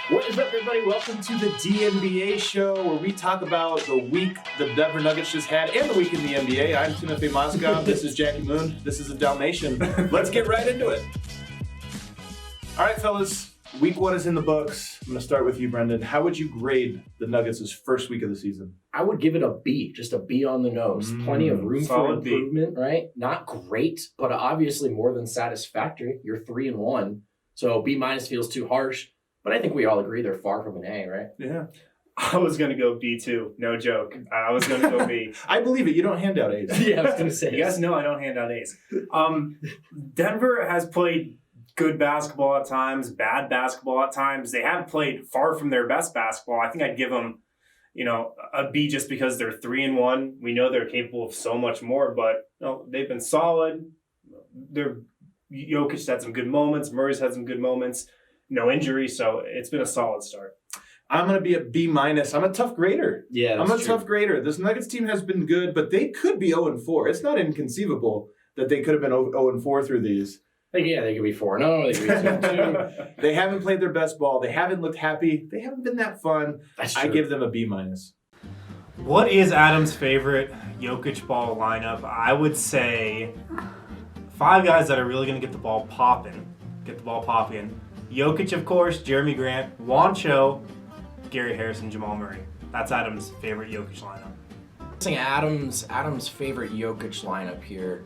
What is up, everybody? Welcome to the DNBA Show, where we talk about the week the Denver Nuggets just had and the week in the NBA. I'm Timothy Moscow. This is Jackie Moon. This is a Dalmatian. Let's get right into it. All right, fellas. Week 1 is in the books. I'm going to start with you, Brendan. How would you grade the Nuggets' first week of the season? I would give it a B, just a B on the nose. Plenty of room for improvement, right? Not great, but obviously more than satisfactory. You're 3-1, so B- feels too harsh. But I think we all agree they're far from an A, right? Yeah. I was going to go B too. No joke. I was going to go B. I believe it. You don't hand out A's. Yeah, I was going to say. You guys know I don't hand out A's. Denver has played good basketball at times, bad basketball at times. They haven't played far from their best basketball. I think I'd give them, a B just because they're 3-1. We know they're capable of so much more, but they've been solid. Jokic had some good moments. Murray's had some good moments. No injury, so it's been a solid start. I'm going to be a B-. I'm a tough grader. Yeah, I'm a tough grader. This Nuggets team has been good, but they could be 0-4. It's not inconceivable that they could have been 0-4 through these. They could be 4-0. They could be 2-2. They haven't played their best ball. They haven't looked happy. They haven't been that fun. That's true. I give them a B-. What is Adam's favorite Jokic ball lineup? I would say 5 guys that are really going to get the ball popping. Jokic, of course, Jeremy Grant, Juancho, Gary Harrison, Jamal Murray. That's Adam's favorite Jokic lineup. Adam's favorite Jokic lineup here.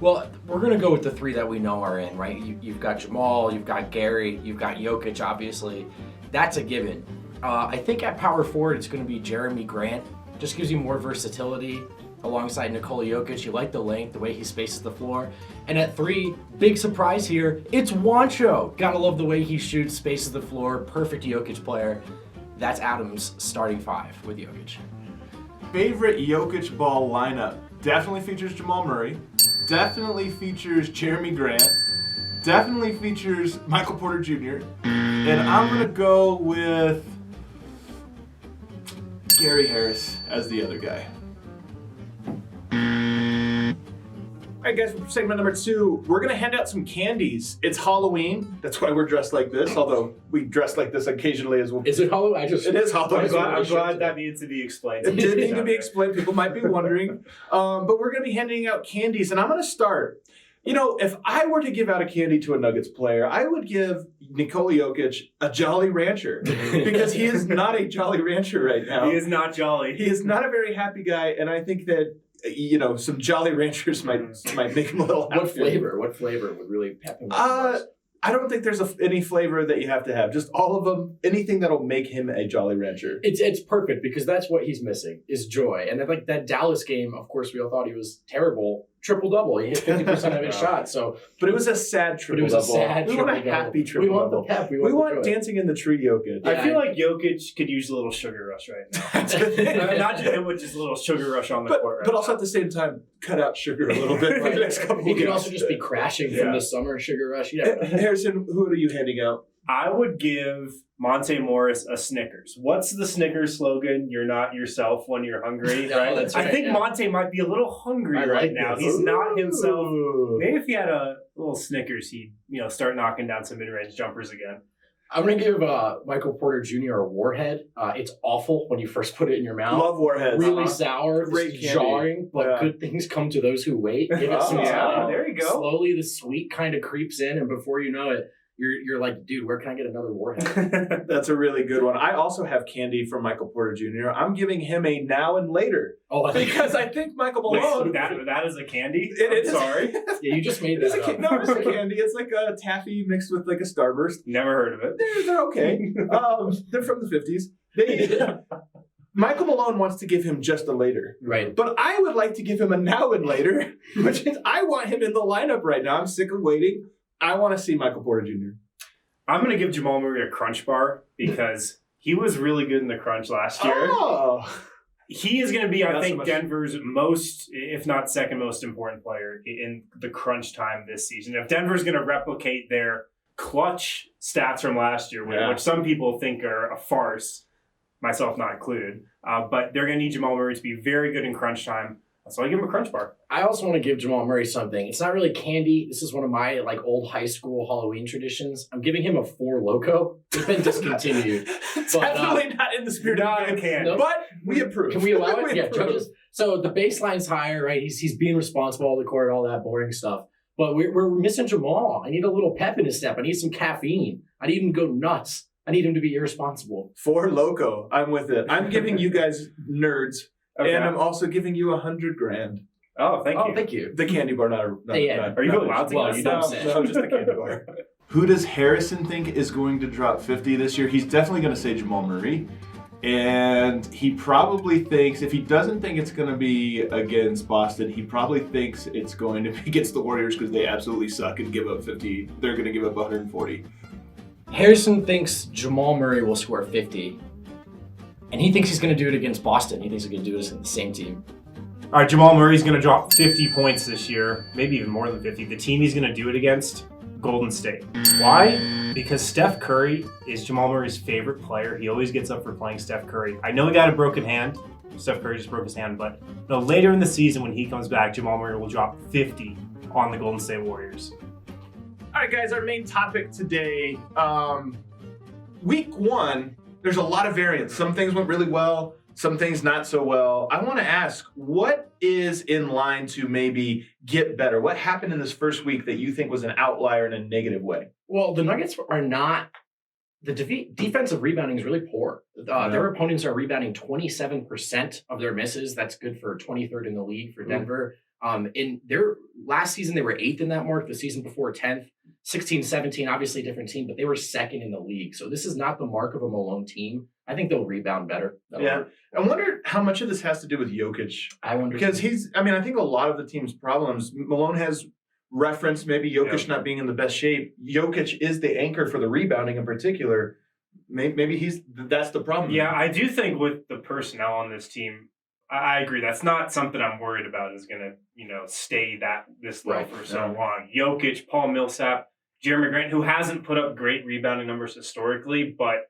Well, we're going to go with the 3 that we know are in, right? You've got Jamal, you've got Gary, you've got Jokic, obviously. That's a given. I think at power forward, it's going to be Jeremy Grant. Just gives you more versatility alongside Nikola Jokic. You like the length, the way he spaces the floor. And at 3, big surprise here, it's Juancho. Gotta love the way he shoots, spaces the floor. Perfect Jokic player. That's Adam's starting 5 with Jokic. Favorite Jokic ball lineup definitely features Jamal Murray. Definitely features Jeremy Grant. Definitely features Michael Porter Jr. And I'm going to go with Gary Harris as the other guy. All right, guys, for segment number 2, we're going to hand out some candies. It's Halloween. That's why we're dressed like this, although we dress like this occasionally as well. Is it Halloween? It is Halloween. I'm glad that needs to be explained. It did need to be explained. People might be wondering. But we're going to be handing out candies, and I'm going to start. If I were to give out a candy to a Nuggets player, I would give Nikola Jokic a Jolly Rancher because he is not a Jolly Rancher right now. He is not jolly. He is not a very happy guy, and I think that some Jolly Ranchers might make him a little happier. What flavor would really pep him up? I don't think there's any flavor that you have to have. Just all of them. Anything that'll make him a Jolly Rancher. It's perfect because that's what he's missing is joy. And then like that Dallas game, of course, we all thought he was terrible. Triple-double. He hit 50% of his shots. But it was a sad triple-double. We want a happy triple-double. We want the pep. We want dancing in the tree Jokic. I feel like Jokic could use a little sugar rush right now. Not just him, but just a little sugar rush on the court. But also at the same time, cut out sugar a little bit for the next couple of He games. could also just be crashing from the summer sugar rush. Harrison, who are you handing out? I would give Monte Morris a Snickers. What's the Snickers slogan? You're not yourself when you're hungry, right? That's right. I think Monte might be a little hungry right now. He's not himself. Maybe if he had a little Snickers, he'd start knocking down some mid-range jumpers again. I'm going to give Michael Porter Jr. a Warhead. It's awful when you first put it in your mouth. Love Warheads. Really sour, great jarring, but good things come to those who wait. Give it some time. There you go. Slowly the sweet kind of creeps in, and before you know it, you're like, dude, where can I get another Warhead? That's a really good one. I also have candy from Michael Porter Jr. I'm giving him a now and later. Because I think Michael Malone. That is a candy? I'm sorry. Yeah, you just made that up. No, it's a candy. It's like a taffy mixed with like a Starburst. Never heard of it. They're okay. They're from the 50s. Michael Malone wants to give him just a later. Right. But I would like to give him a now and later, which is I want him in the lineup right now. I'm sick of waiting. I want to see Michael Porter Jr. I'm going to give Jamal Murray a crunch bar because he was really good in the crunch last year. Oh. He is going to be, I think, Denver's most, if not second most important player in the crunch time this season. If Denver's going to replicate their clutch stats from last year, which some people think are a farce, myself not included, but they're going to need Jamal Murray to be very good in crunch time. So I give him a crunch bar. I also want to give Jamal Murray something. It's not really candy. This is one of my old high school Halloween traditions. I'm giving him a 4 Loco. It's been discontinued. Definitely not in the spirit of Not can. No. But we approve. Can we allow it? We Yeah, approve. judges. So the baseline's higher, right? He's being responsible all the court, all that boring stuff. But we're missing Jamal. I need a little pep in his step. I need some caffeine. I need him to go nuts. I need him to be irresponsible. 4 Loco. I'm with it. I'm giving you guys nerds, Okay. and I'm also giving you $100,000. Oh, thank you. Thank you. The candy bar, not Yeah. Are you allowed to? Well, guess? you don't No, say. no, just the candy bar. Who does Harrison think is going to drop 50 this year? He's definitely going to say Jamal Murray. And he probably thinks, if he doesn't think it's going to be against Boston, he probably thinks it's going to be against the Warriors because they absolutely suck and give up 50. They're going to give up 140. Harrison thinks Jamal Murray will score 50. And he thinks he's going to do it against Boston. He thinks he's going to do it against the same team. All right, Jamal Murray's going to drop 50 points this year, maybe even more than 50. The team he's going to do it against, Golden State. Why? Because Steph Curry is Jamal Murray's favorite player. He always gets up for playing Steph Curry. I know he got a broken hand. Steph Curry just broke his hand, but later in the season when he comes back, Jamal Murray will drop 50 on the Golden State Warriors. All right, guys, our main topic today, week 1, there's a lot of variance. Some things went really well, some things not so well. I want to ask, what is in line to maybe get better? What happened in this first week that you think was an outlier in a negative way? Well, the Nuggets are not. The defensive rebounding is really poor. Their opponents are rebounding 27% of their misses. That's good for 23rd in the league for Denver. In their last season, they were 8th in that mark. The season before, 10th. 16-17, obviously a different team, but they were 2nd in the league. So this is not the mark of a Malone team. I think they'll rebound better. Yeah. I wonder how much of this has to do with Jokic. I wonder. Because I think a lot of the team's problems, Malone has referenced maybe Jokic not being in the best shape. Jokic is the anchor for the rebounding in particular. Maybe that's the problem. Yeah, I do think with the personnel on this team, I agree. That's not something I'm worried about is going to, stay this low for so long. Jokic, Paul Millsap, Jeremy Grant, who hasn't put up great rebounding numbers historically, but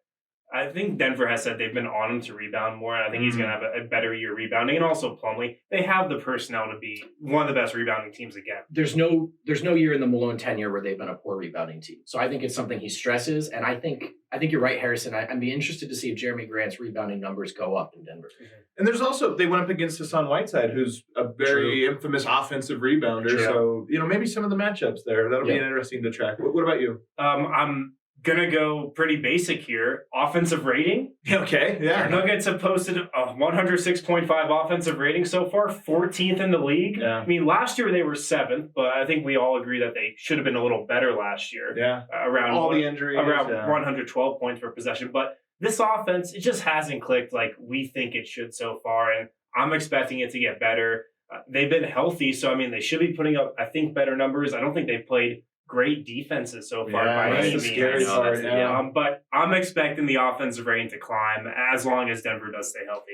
I think Denver has said they've been on him to rebound more, and I think he's going to have a better year rebounding. And also Plumlee, they have the personnel to be one of the best rebounding teams again. There's no year in the Malone tenure where they've been a poor rebounding team. So I think it's something he stresses, and I think you're right, Harrison. I'd be interested to see if Jeremy Grant's rebounding numbers go up in Denver. And there's also, they went up against Hassan Whiteside, who's a very infamous offensive rebounder. True. So, maybe some of the matchups there, that'll be interesting to track. What about you? I'm going to go pretty basic here. Offensive rating. Okay, yeah. Nuggets have posted a 106.5 offensive rating so far, 14th in the league. Yeah. I mean, last year they were 7th, but I think we all agree that they should have been a little better last year. Yeah. Around all the injuries. Around 112 points per possession. But this offense, it just hasn't clicked like we think it should so far, and I'm expecting it to get better. They've been healthy, so, they should be putting up, I think, better numbers. I don't think they've played great defenses so far by that's any the means. scary part. But I'm expecting the offensive rating to climb as long as Denver does stay healthy.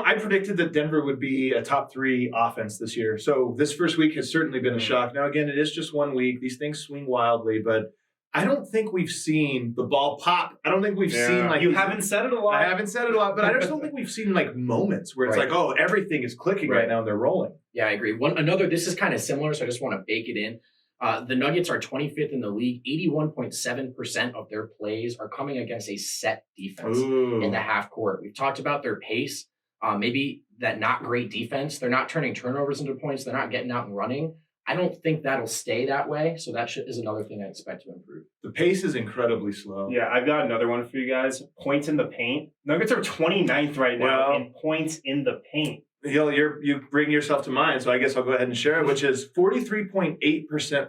I predicted that Denver would be a top 3 offense this year. So this first week has certainly been a shock. Now, again, it is just 1 week. These things swing wildly, but I don't think we've seen the ball pop. I don't think we've seen You haven't said it a lot. I haven't said it a lot, but I just don't think we've seen moments where it's everything is clicking right now and they're rolling. Yeah, I agree. This is kind of similar, so I just want to bake it in. The Nuggets are 25th in the league. 81.7% of their plays are coming against a set defense in the half court. We've talked about their pace, maybe that not great defense. They're not turning turnovers into points. They're not getting out and running. I don't think that'll stay that way, so that is another thing I expect to improve. The pace is incredibly slow. Yeah, I've got another one for you guys. Points in the paint. Nuggets are 29th right now in points in the paint. You bring yourself to mind, so I guess I'll go ahead and share it, which is 43.8%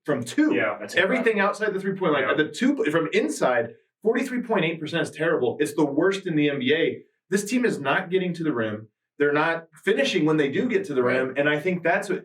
from 2. Yeah, that's everything outside the 3-point line. The 2 from inside, 43.8% is terrible. It's the worst in the NBA. This team is not getting to the rim. They're not finishing when they do get to the rim, and I think that's what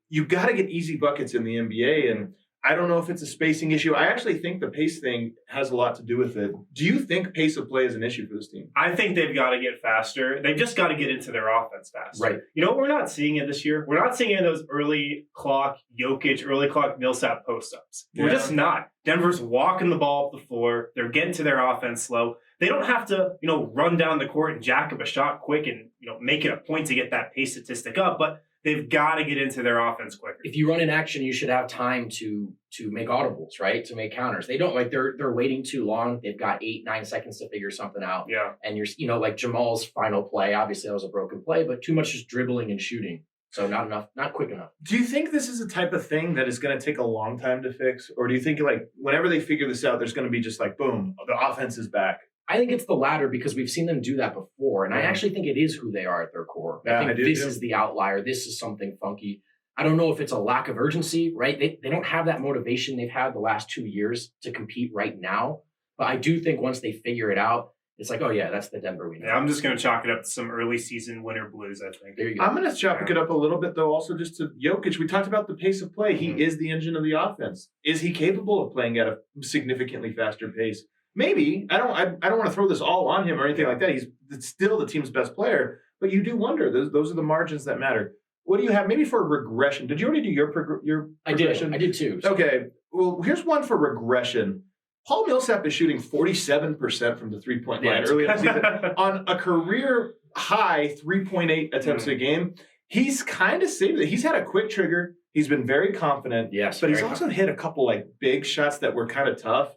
you got to get easy buckets in the NBA, and I don't know if it's a spacing issue. I actually think the pace thing has a lot to do with it. Do you think pace of play is an issue for this team? I think they've got to get faster. They've just got to get into their offense faster. Right. We're not seeing it this year. We're not seeing it in those early clock Jokic, early clock Millsap post-ups. We're just not. Denver's walking the ball up the floor. They're getting to their offense slow. they don't have to, run down the court and jack up a shot quick and, make it a point to get that pace statistic up, but they've got to get into their offense quicker. If you run in action, you should have time to make audibles, right? To make counters. They don't, like, they're waiting too long. They've got 8-9 seconds to figure something out. Yeah. And you're, like Jamal's final play, obviously that was a broken play, but too much just dribbling and shooting. So not quick enough. Do you think this is a type of thing that is going to take a long time to fix? Or do you think, like, whenever they figure this out, there's going to be just like, boom, the offense is back? I think it's the latter because we've seen them do that before. And I actually think it is who they are at their core. Yeah, I think this is the outlier. This is something funky. I don't know if it's a lack of urgency, right? They don't have that motivation they've had the last 2 years to compete right now. But I do think once they figure it out, it's like, oh yeah, that's the Denver we know. Yeah, I'm just going to chalk it up to some early season winter blues, I think. There you go. I'm going to chalk it up a little bit, though, also just to Jokic. We talked about the pace of play. He is the engine of the offense. Is he capable of playing at a significantly faster pace? Maybe. I don't want to throw this all on him or anything like that. He's still the team's best player, but you do wonder. Those are the margins that matter. What do you have? Maybe for regression. Did you already do your progression? I did too. Okay. Well, here's one for regression. Paul Millsap is shooting 47% from the three-point line early in the season on a career high 3.8 attempts a game. He's kind of saved it. He's had a quick trigger. He's been very confident. Yes, but he's also hit a couple like big shots that were kind of tough.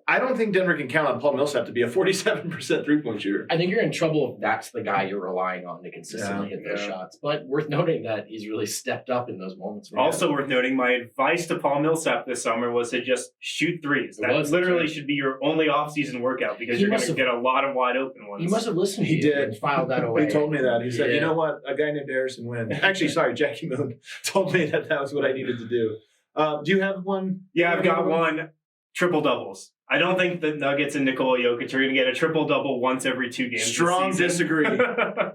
I don't think Denver can count on Paul Millsap to be a 47% three-point shooter. I think you're in trouble if that's the guy you're relying on to consistently hit those shots. But worth noting that he's really stepped up in those moments. Also worth noting, my advice to Paul Millsap this summer was to just shoot threes. That literally should be your only off-season workout because you're going to get a lot of wide open ones. He must have listened to you and filed that away. He told me that. He said, you know what? A guy named Harrison Wynn. Actually, sorry, Jackie Moon told me that was what I needed to do. Do you have one? Yeah, I've got one. Triple doubles. I don't think the Nuggets and Nikola Jokic are going to get a triple-double once every 2 games. Strong disagree.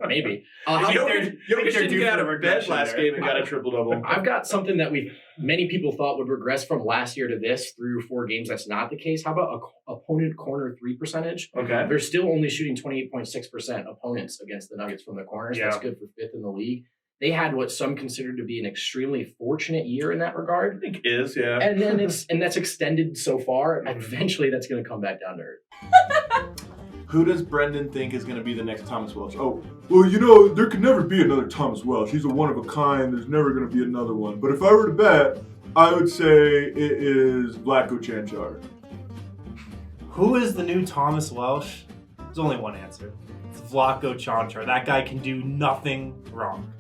Maybe. Jokic didn't get out of bed last game and got a triple-double. I've got something that many people thought would regress from last year to this through 4 games. That's not the case. How about opponent corner 3 percentage? Okay. They're still only shooting 28.6% opponents against the Nuggets from the corners. Yeah. That's good for 5th in the league. They had what some consider to be an extremely fortunate year in that regard. I think it is, yeah. And then that's extended so far. Eventually, that's going to come back down to earth. Who does Brendan think is going to be the next Thomas Welsh? Oh, well, there could never be another Thomas Welsh. He's a one of a kind. There's never going to be another one. But if I were to bet, I would say it is Vlatko Čančar. Who is the new Thomas Welsh? There's only one answer. It's Vlatko Čančar. That guy can do nothing wrong.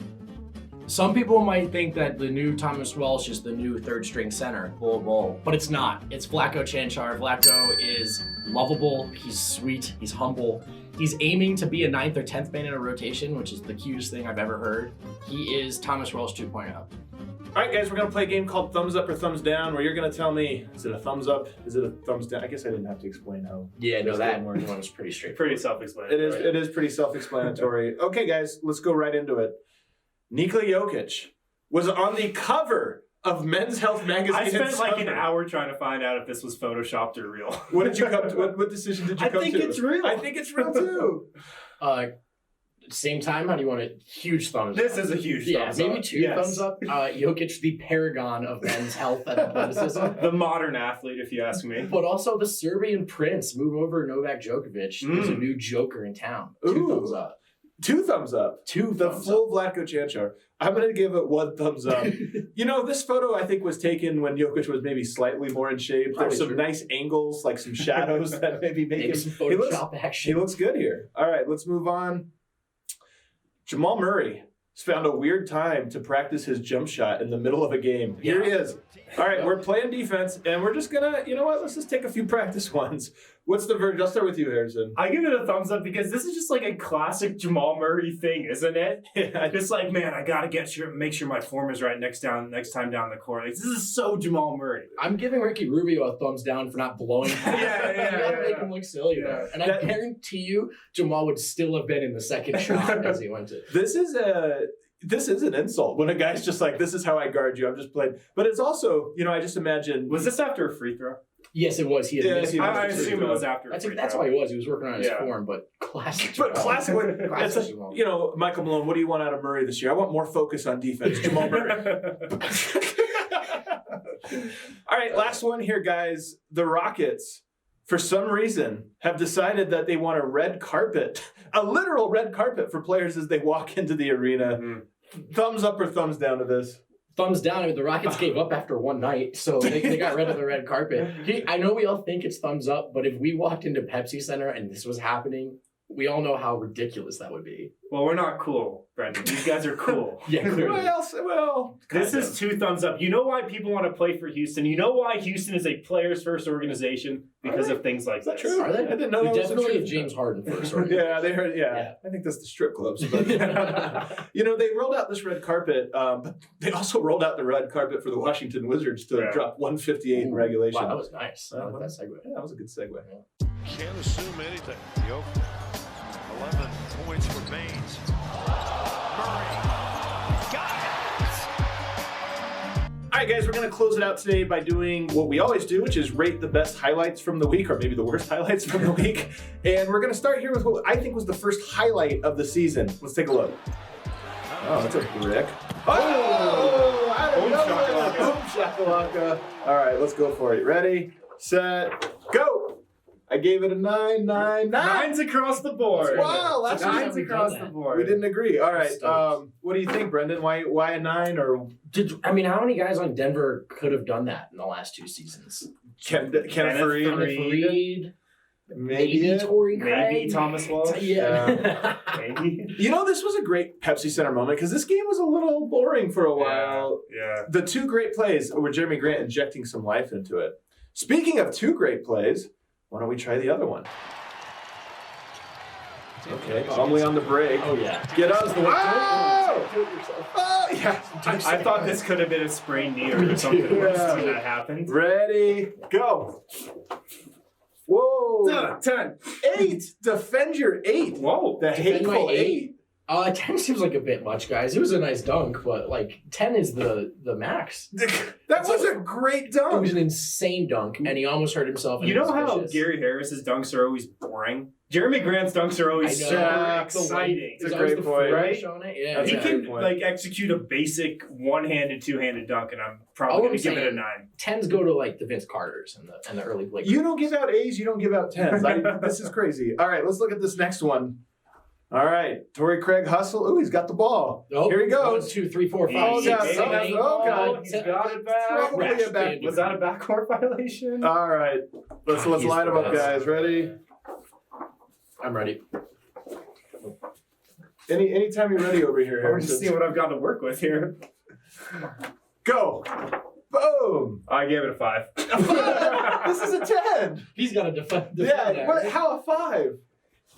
Some people might think that the new Thomas Welsh is the new third-string center, but it's not. It's Vlatko Čančar. Vlatko is lovable. He's sweet. He's humble. He's aiming to be a 9th or 10th man in a rotation, which is the cutest thing I've ever heard. He is Thomas Welsh 2.0. All right, guys, we're going to play a game called Thumbs Up or Thumbs Down, where you're going to tell me, is it a thumbs up? Is it a thumbs down? I guess I didn't have to explain how. Yeah, no, that one was pretty straightforward. Pretty self-explanatory. It is pretty self-explanatory. Okay, guys, let's go right into it. Nikola Jokic was on the cover of Men's Health magazine. I spent like an hour trying to find out if this was photoshopped or real. What did you come to? What decision did you come to? I think it's real. I think it's real too. Same time, how do you want it? Huge thumbs up. This is a huge thumbs up. Maybe 2 thumbs up. Jokic, the paragon of men's health and athleticism. The modern athlete, if you ask me. But also the Serbian prince, move over Novak Djokovic. There's a new joker in town. 2 thumbs up. 2 thumbs up. 2 the thumbs full up. Vlatko Čančar. I'm going to give it 1 thumbs up. This photo I think was taken when Jokic was maybe slightly more in shape. There's some nice angles, like some shadows that maybe make him. Some Photoshop action. He looks good here. All right, let's move on. Jamal Murray has found a weird time to practice his jump shot in the middle of a game. Here he is. All right, we're playing defense, and we're just going to, let's just take a few practice ones. What's the verdict? I'll start with you, Harrison. I give it a thumbs up because this is just like a classic Jamal Murray thing, isn't it? Yeah. Just like, man, I got to make sure my form is right next time down the court. Like, this is so Jamal Murray. I'm giving Ricky Rubio a thumbs down for not blowing past. Yeah. Make him look silly there. And I guarantee you, Jamal would still have been in the second shot as he went to. This is an insult when a guy's just like, this is how I guard you. I'm just playing. But it's also, I just imagine. Was this after a free throw? Yes, it was. He had missed. I assume it was after. That's why he was. He was working on his form, but classic. But classic. Michael Malone. What do you want out of Murray this year? I want more focus on defense. Jamal Murray. All right, last one here, guys. The Rockets for some reason, have decided that they want a red carpet, a literal red carpet for players as they walk into the arena. Thumbs up or thumbs down to this? Thumbs down. I mean, the Rockets gave up after one night, so they got rid of the red carpet. I know we all think it's thumbs up, but if we walked into Pepsi Center and this was happening, we all know how ridiculous that would be. Well, we're not cool, Brendan. These guys are cool. Yeah, clearly. Well, This is 2 thumbs up. You know why people want to play for Houston? You know why Houston is a players-first organization? Because of things like Is that this. true? Are they? I didn't know We that was definitely true. have James Harden first. Right? Yeah, they heard. Yeah, I think that's the strip clubs. But they rolled out this red carpet, but they also rolled out the red carpet for the Washington Wizards to drop 158 in regulation. Wow, that was nice. I like that segue. Yeah, that was a good segue. Can't assume anything. Jokic, 11 points for Baines. Murray, got it! All right, guys, we're going to close it out today by doing what we always do, which is rate the best highlights from the week, or maybe the worst highlights from the week. And we're going to start here with what I think was the first highlight of the season. Let's take a look. Oh, that's a brick. Oh! Boom shakalaka. Boom shakalaka. All right, let's go for it. Ready, set, go! I gave it a 9, 9, 9. 9s across the board. Wow, that's 9s across the board. We didn't agree. All right. Stoked. What do you think, Brendan? Why a 9 or How many guys on Denver could have done that in the last 2 seasons? Kenneth Kenneth Faried? Fareed, Maybe. Torrey Craig. Maybe Thomas Walsh. Yeah. Maybe. You know, this was a great Pepsi Center moment because this game was a little boring for a while. Yeah. The 2 great plays were Jeremy Grant injecting some life into it. Speaking of 2 great plays, why don't we try the other one? Okay, Plumlee on the break. Oh, yeah. Get up. This is the way- Oh, yeah. I thought this could have been a sprained knee or something worse when that happened. Ready, go. Whoa. 10. 8. Defend your 8. Whoa. The Defend my hateful 8. 8. 10 seems like a bit much, guys. It was a nice dunk, but 10 is the max. That was a great It dunk. was an insane dunk, and he almost hurt himself. You know how Gary Harris's dunks are always boring? Jeremy Grant's dunks are always I know. super exciting. It's a great point, right? On it. Yeah, That's He a yeah. great can point. execute a basic one-handed, two-handed dunk, and I'm All probably I'm going to give it a saying- 9. 10s go to the Vince Carters and the early Blake. You don't give out A's, you don't give out 10s. This is crazy. All right, let's look at this next one. All right, Torrey Craig hustle. Ooh, he's got the ball. Oh, Here he goes. 1, 2, 3, 4, 5, Oh, 6, God. 7, 8. Oh, God. He's got it back. Probably Crash, a back. baby. Was that a backcourt violation? All right, let's He's line them the up, best. guys. Ready? I'm ready. Anytime you're ready over here, I want to Harrison. see what I've got to work with here. Go. Boom. I gave it a 5. This is a 10. He's got to defend Yeah, that. what, how a 5?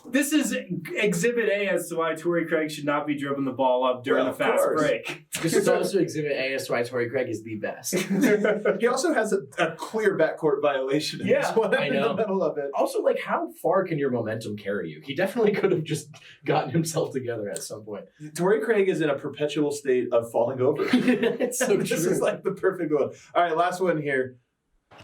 This is Exhibit A as to why Torrey Craig should not be dribbling the ball up during Well, the of fast course. break. This is also Exhibit A as to why Torrey Craig is the best. He also has a clear backcourt violation in Yeah, this one I in know. the middle of it. Also, how far can your momentum carry you? He definitely could have just gotten himself together at some point. Torrey Craig is in a perpetual state of falling over. It's so This true. is the perfect one. All right, last one here.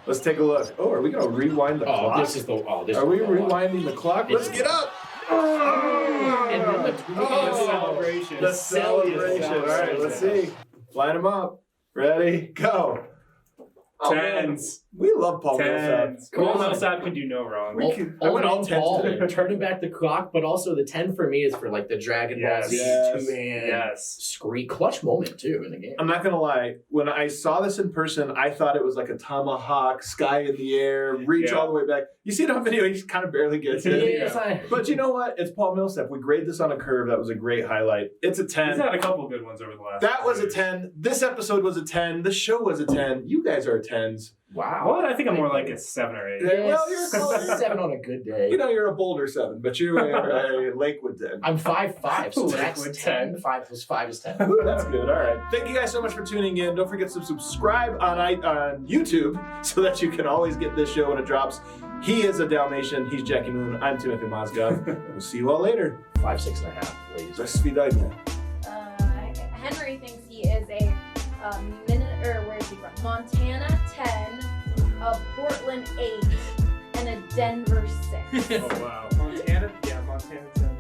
Let's take a look. Oh, are we going to rewind the clock? This is the. Are we rewinding the clock? Let's get up. And then the celebration. The celebration. All right, let's see. Line them up. Ready? Go. Oh, man. 10s. We love Paul Millsap. 10s. Paul Millsap can do no wrong. I went all 10s today. Turning back the clock, but also the 10 for me is for the Dragon Ball Z Yes. 2-hand Yes. screen clutch moment too in the game. I'm not going to lie. When I saw this in person, I thought it was like a tomahawk, sky in the air, reach Yeah. all the way back. You see it on video, he kind of barely gets it. Yes, But you know what? It's Paul Millsap. We grade this on a curve. That was a great highlight. It's a 10. He's had a couple good ones over the last That was a years. 10. This episode was a 10. This show was a 10. You guys are 10s. Wow. Well, I think I'm more like a 7 or 8. Yeah, well, you're close. 7 on a good day. You know, you're a Boulder 7, but you are a Lakewood 10. I'm 5'5", so that's Liquid 10. 5 plus 5 is 10. Ooh, that's good. All right. Thank you guys so much for tuning in. Don't forget to subscribe on YouTube so that you can always get this show when it drops. He is a Dalmatian. He's Jackie Moon. I'm Timothy Mozgov. We'll see you all later. 5, 6.5, please. Rest be died now. Henry thinks he is a where is he from? Montana 10, a Portland 8, and a Denver 6. Oh, wow. Montana 10.